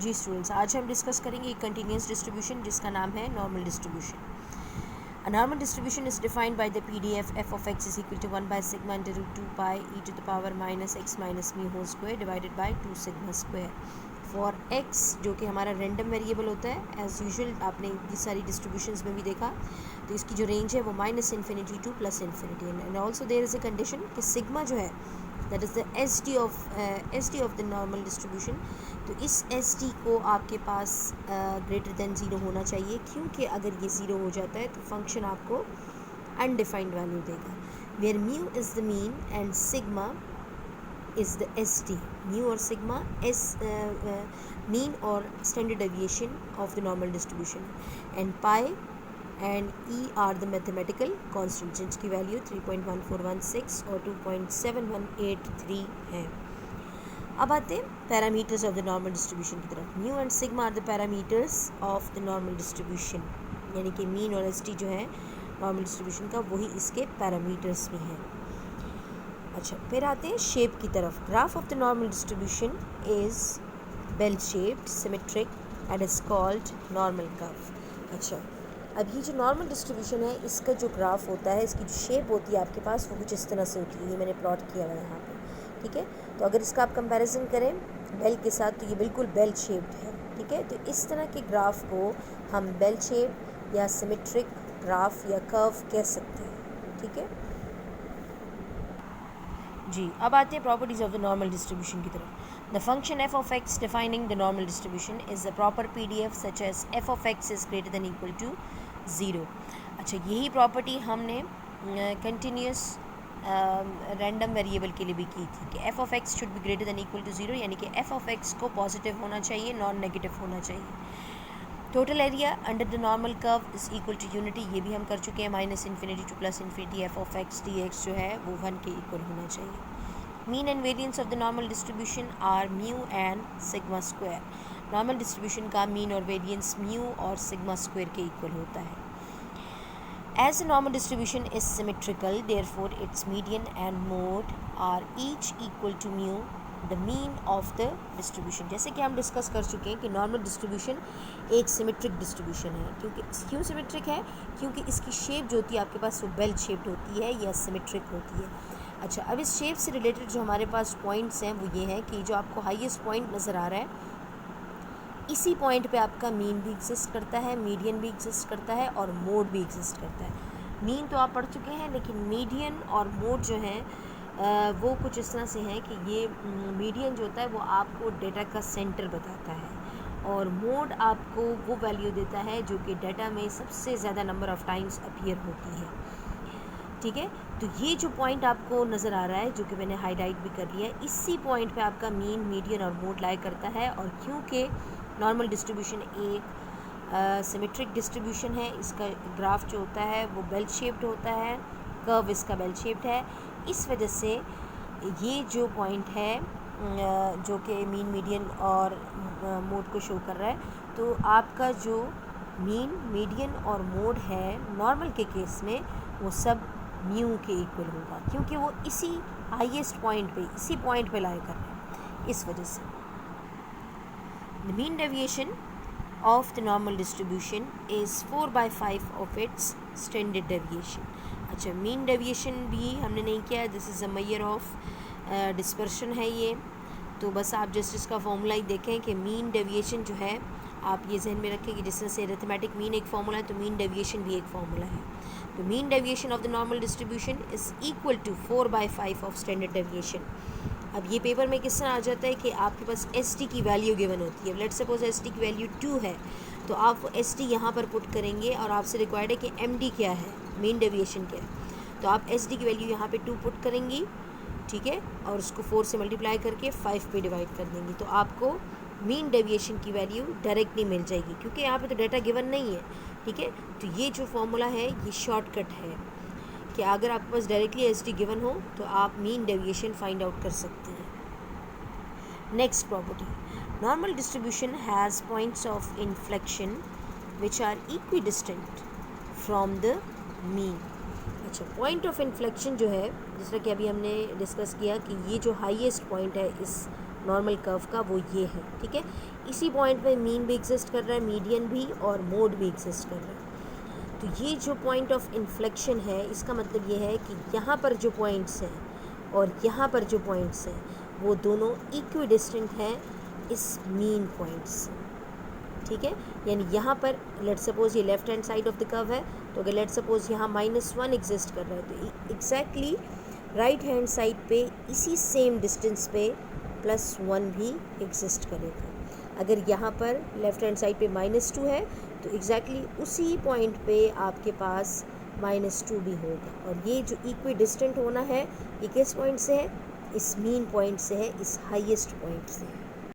जी students, आज हम discuss करेंगे एक कंटिन्यूस डिस्ट्रीब्यूशन जिसका नाम है normal distribution. A normal distribution is defined by the PDF f of x is equal to 1 by sigma under root 2 pi e to the power minus x minus mu whole square divided by 2 sigma square. For x जो कि हमारा random variable होता है, as usual आपने ये सारी distributions में भी देखा, तो इसकी जो रेंज है वो minus infinity to plus infinity. And also there is a condition कि सिग्मा जो है that is the S D of the normal distribution. तो इस एस डी को आपके पास ग्रेटर देन ज़ीरो होना चाहिए, क्योंकि अगर ये ज़ीरो हो जाता है तो फंक्शन आपको अनडिफाइंड वैल्यू देगा. Where mu is the mean and sigma is the SD. Mu or sigma is mean or standard deviation of the normal distribution, and pi and E are the mathematical constants जिनकी value 3.1416 और 2.7183 है. अब आते हैं parameters of the normal distribution की तरफ. Mu and sigma are the parameters of the normal distribution, यानी कि मीन और SD जो है नॉर्मल डिस्ट्रीब्यूशन का, वही इसके पैरामीटर्स भी हैं. अच्छा, फिर आते हैं शेप की तरफ. Graph of the normal distribution is bell shaped symmetric and is called normal curve. अच्छा, अब ये जो नॉर्मल डिस्ट्रीब्यूशन है, इसका जो ग्राफ होता है, इसकी जो शेप होती है आपके पास, वो कुछ इस तरह से होती है. ये मैंने प्लॉट किया हुआ है यहाँ पे, ठीक है. तो अगर इसका आप कंपैरिजन करें बेल के साथ, तो ये बिल्कुल बेल शेप्ड है, ठीक है. तो इस तरह के ग्राफ को हम बेल शेप या सिमेट्रिक ग्राफ या कर्व कह सकते हैं, ठीक है जी. अब आते हैं properties of the normal distribution की तरफ. The function F of X defining the normal distribution is the proper PDF such as F of X is greater than equal to zero. अच्छा, यही प्रॉपर्टी हमने कंटिन्यूस रैंडम वेरिएबल के लिए भी की थी कि f of x should be greater than equal to zero, यानी कि एफ ऑफ एक्स को पॉजिटिव होना चाहिए, नॉन नेगेटिव होना चाहिए. Total area under the normal curve is equal to unity, ये भी हम कर चुके हैं. Minus infinity to plus infinity f of x d x जो है वो 1 के इक्वल होना चाहिए. Mean and variance of the normal distribution are mu and sigma square. Normal distribution का मीन और वेरिएंस म्यू और सिग्मा स्क्वायर के इक्वल होता है. As the normal distribution is symmetrical, therefore its median and mode are each equal to mu the mean of the distribution. जैसे कि हम discuss कर चुके हैं कि नॉर्मल डिस्ट्रीब्यूशन एक सिमेट्रिक डिस्ट्रीब्यूशन है. क्यों सिमेट्रिक है? क्योंकि इसकी शेप जो होती है आपके पास वो बेल शेप्ड होती है या सिमेट्रिक होती है. अच्छा, अब इस शेप से रिलेटेड जो हमारे पास पॉइंट्स हैं वो ये हैं कि जो आपको हाईएस्ट पॉइंट नज़र आ रहा है, इसी पॉइंट पे आपका मीन भी एग्जिस्ट करता है, मीडियन भी एग्जिस्ट करता है और मोड भी एग्जिस्ट करता है. मीन तो आप पढ़ चुके हैं, लेकिन मीडियन और मोड जो हैं वो कुछ इस तरह से हैं कि ये मीडियन जो होता है वो आपको डेटा का सेंटर बताता है, और मोड आपको वो वैल्यू देता है जो कि डेटा में सबसे ज़्यादा नंबर ऑफ़ टाइम्स अपीयर होती है, ठीक है. तो ये जो पॉइंट आपको नज़र आ रहा है, जो कि मैंने हाईलाइट भी कर लिया है, इसी पॉइंट पे आपका मीन, मीडियन और मोड लाई करता है. और क्योंकि नॉर्मल डिस्ट्रीब्यूशन एक सिमेट्रिक डिस्ट्रीब्यूशन है, इसका ग्राफ जो होता है वो बेल शेप्ड होता है, कर्व इसका बेल शेप्ड है, इस वजह से ये जो पॉइंट है जो कि मीन, मीडियन और मोड को शो कर रहा है, तो आपका जो मीन, मीडियन और मोड है नॉर्मल के केस में वो सब म्यू के इक्वल होगा, क्योंकि वो इसी हाईएस्ट पॉइंट पे, इसी पॉइंट पे लाई कर रहे हैं, इस वजह से. The mean deviation of the normal distribution is 4/5 of its standard deviation. अच्छा, मीन डेविएशन भी हमने नहीं किया, this is a measure of dispersion है ये. तो बस आप जस्ट इसका फॉर्मूला ही देखें कि मीन डेविएशन जो है, आप ये जहन में रखें कि जिस तरह से अरिथमेटिक मीन एक फार्मूला है, तो मीन डेविएशन भी एक फार्मूला है. तो mean deviation of the normal distribution is equal to 4/5 of standard deviation. अब ये पेपर में किस तरह आ जाता है कि आपके पास SD की वैल्यू गिवन होती है. लेट्स सपोज SD की वैल्यू 2 है, तो आप SD यहाँ पर पुट करेंगे और आपसे रिक्वायर्ड है कि MD क्या है, मीन डेविएशन क्या है. तो आप SD की वैल्यू यहाँ पे 2 पुट करेंगी, ठीक है, और उसको 4 से मल्टीप्लाई करके 5 पे डिवाइड कर देंगी, तो आपको मीन डेविएशन की वैल्यू डायरेक्टली मिल जाएगी, क्योंकि यहाँ पे तो डाटा गिवन नहीं है, ठीक है. तो ये जो फॉर्मूला है ये शॉर्टकट है कि अगर आपके पास डायरेक्टली SD गिवन हो तो आप मीन डेविएशन फाइंड आउट कर सकते हैं. Next property, normal distribution has points of inflection which are equidistant from the mean. अच्छा, पॉइंट ऑफ इन्फ्लेक्शन जो है, जैसा कि अभी हमने डिस्कस किया कि ये जो हाईएस्ट पॉइंट है इस नॉर्मल कर्व का वो ये है, ठीक है. इसी पॉइंट पे मीन भी एग्जिस्ट कर रहा है, मीडियन भी और मोड भी एग्जिस्ट कर रहा है। तो ये जो पॉइंट ऑफ इन्फ्लेक्शन है, इसका मतलब ये है कि यहाँ पर जो पॉइंट्स हैं और यहाँ पर जो पॉइंट्स हैं वो दोनों इक्वी डिस्टेंट हैं इस मीन पॉइंट से, ठीक है। यानी यहाँ पर लेट सपोज ये left hand side of the curve है, तो अगर लेट सपोज यहाँ -1 एग्जिस्ट कर रहा है तो एग्जैक्टली राइट हैंड साइड पे इसी सेम डिस्टेंस पे +1 भी एग्जिस्ट करेगा। अगर यहाँ पर लेफ्ट हैंड साइड पे -2 है तो एग्जैक्टली उसी पॉइंट पे आपके पास -2 भी होगा। और ये जो इक्वी डिस्टेंट होना है ये किस पॉइंट से है, इस मीन पॉइंट से है, इस हाईएस्ट पॉइंट से है।